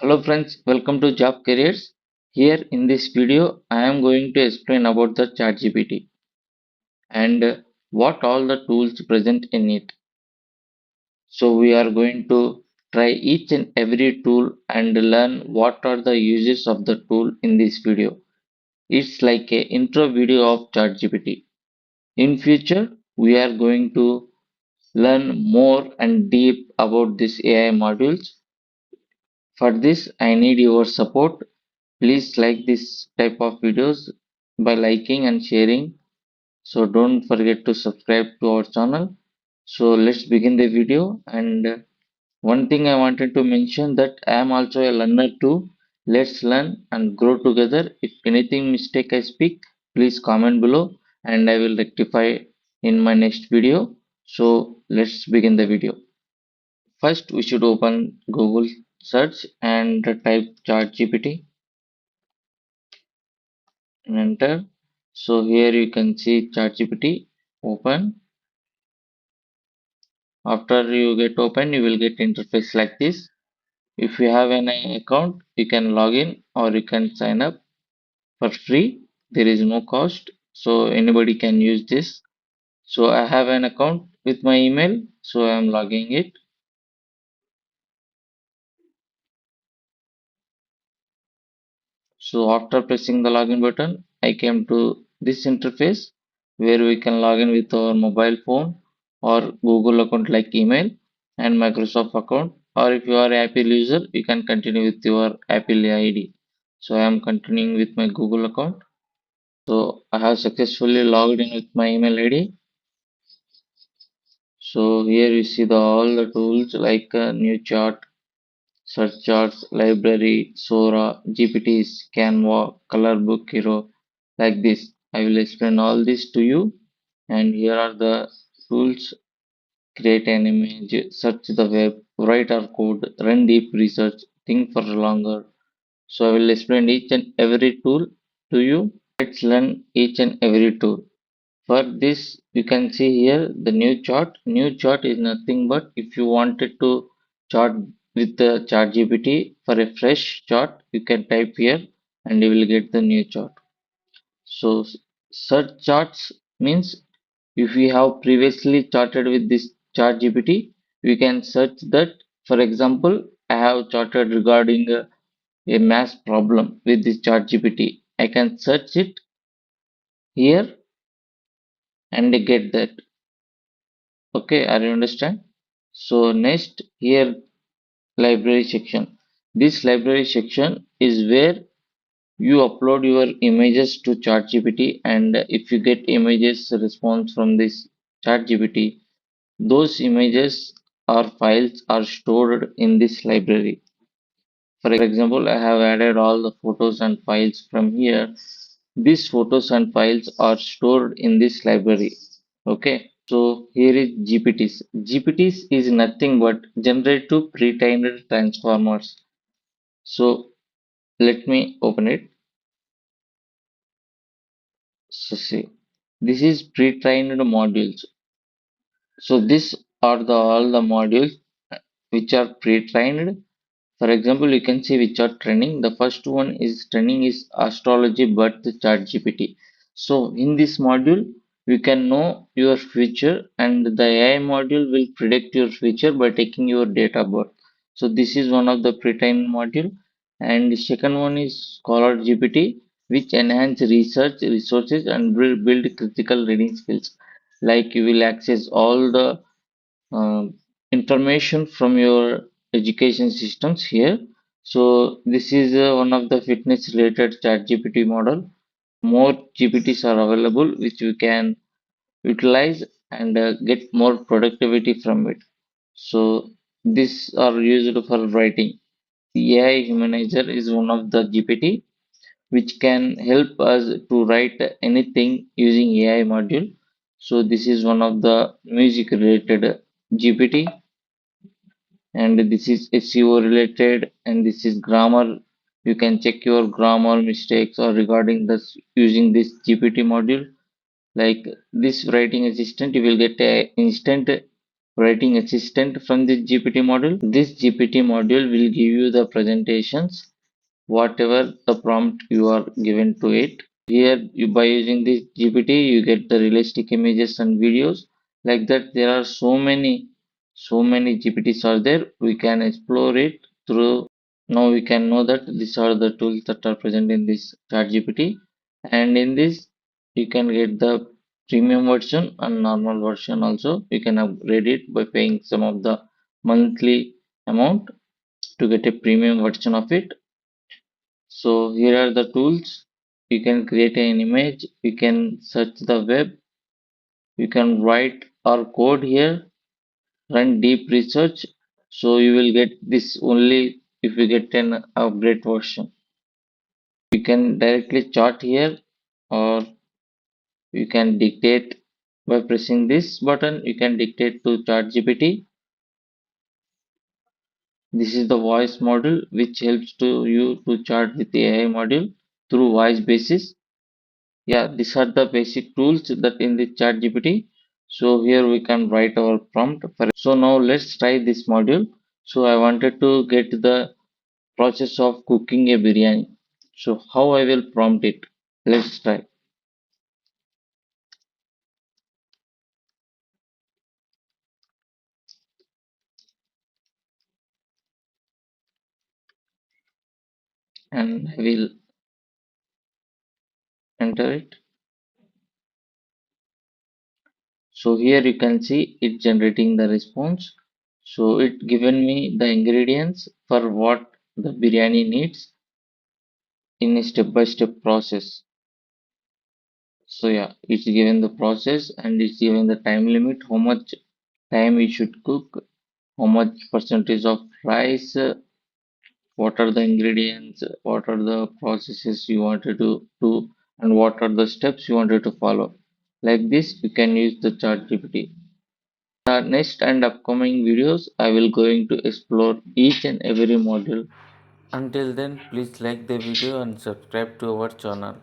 Hello friends, welcome to Job Careers. Here in this video, I am going to explain about the ChatGPT and what all the tools present in it. So we are going to try each and every tool and learn what are the uses of the tool in this video. It's like a intro video of ChatGPT. In future, we are going to learn more and deep about this AI modules. For this, I need your support. Please like this type of videos by liking and sharing. So don't forget to subscribe to our channel. So let's begin the video. And one thing I wanted to mention that I am also a learner too. Let's learn and grow together. If anything mistake I speak, please comment below and I will rectify in my next video. So let's begin the video. First, we should open Google search and type ChatGPT and enter. So here you can see ChatGPT open. After you get open, you will get interface like this. If you have an account, you can log in or you can sign up for free. There is no cost, so anybody can use this. So I have an account with my email, so I am logging it. So after pressing the login button, I came to this interface where we can log in with our mobile phone or Google account like email and Microsoft account. Or if you are Apple user, you can continue with your Apple ID. So I am continuing with my Google account. So I have successfully logged in with my email ID. So here you see all the tools like new chart, search charts, library, Sora, GPTs, Canva, Color Book Hero, like this. I will explain all this to you. And here are the tools: create an image, search the web, write our code, run deep research, think for longer. So I will explain each and every tool to you. Let's learn each and every tool. For this, you can see here the new chart. New chart is nothing but if you wanted to chart with the chart GPT for a fresh chart, you can type here and you will get the new chart. So search charts means if we have previously charted with this chart GPT, we can search that. For example, I have charted regarding a math problem with this chart GPT. I can search it here and get that. Okay, are you understand? So next here library section. This library section is where you upload your images to ChatGPT, and if you get images response from this ChatGPT, those images or files are stored in this library. For example, I have added all the photos and files from here. These photos and files are stored in this library. Okay, so here is GPTs. GPTs is nothing but generative pre-trained transformers. So let me open it. So see, this is pre-trained modules. So these are the all the modules which are pre-trained. For example, you can see which are training. The first one is training is astrology but the chat GPT. So in this module, you can know your future and the AI module will predict your future by taking your date of birth. So this is one of the pre-trained module. And the second one is Scholar GPT, which enhance research resources and will build critical reading skills. Like you will access all the information from your education systems here. So this is one of the fitness related chat GPT model. More GPTs are available which we can utilize and get more productivity from it. So these are used for writing. The AI humanizer is one of the GPT which can help us to write anything using AI module. So this is one of the music related GPT, and this is SEO related, and this is grammar. You can check your grammar mistakes or regarding this using this GPT module. Like this writing assistant, you will get a instant writing assistant from this GPT module. This GPT module will give you the presentations, whatever the prompt you are given to it. Here, by using this GPT, you get the realistic images and videos. Like that, there are so many GPTs are there. We can explore it through. Now we can know that these are the tools that are present in this ChatGPT, and in this you can get the premium version and normal version also. You can upgrade it by paying some of the monthly amount to get a premium version of it. So here are the tools. You can create an image, you can search the web, you can write or code here, run deep research. So you will get this only if you get an upgrade version. You can directly chat here, or you can dictate by pressing this button. You can dictate to ChatGPT. This is the voice model which helps to you to chat with the AI model through voice basis. Yeah, these are the basic tools that in the chat GPT. So here we can write our prompt. So now let's try this module. So I wanted to get the process of cooking a biryani. So how I will prompt it? Let's try and I will enter it. So here you can see it generating the response. So it given me the ingredients for what the biryani needs in a step-by-step process. So yeah, it's given the process and it's given the time limit, how much time we should cook, how much percentage of rice, what are the ingredients, what are the processes you wanted to do, and what are the steps you wanted to follow. Like this, you can use the chat GPT. Next and upcoming videos, I will going to explore each and every module. Until then, please like the video and subscribe to our channel.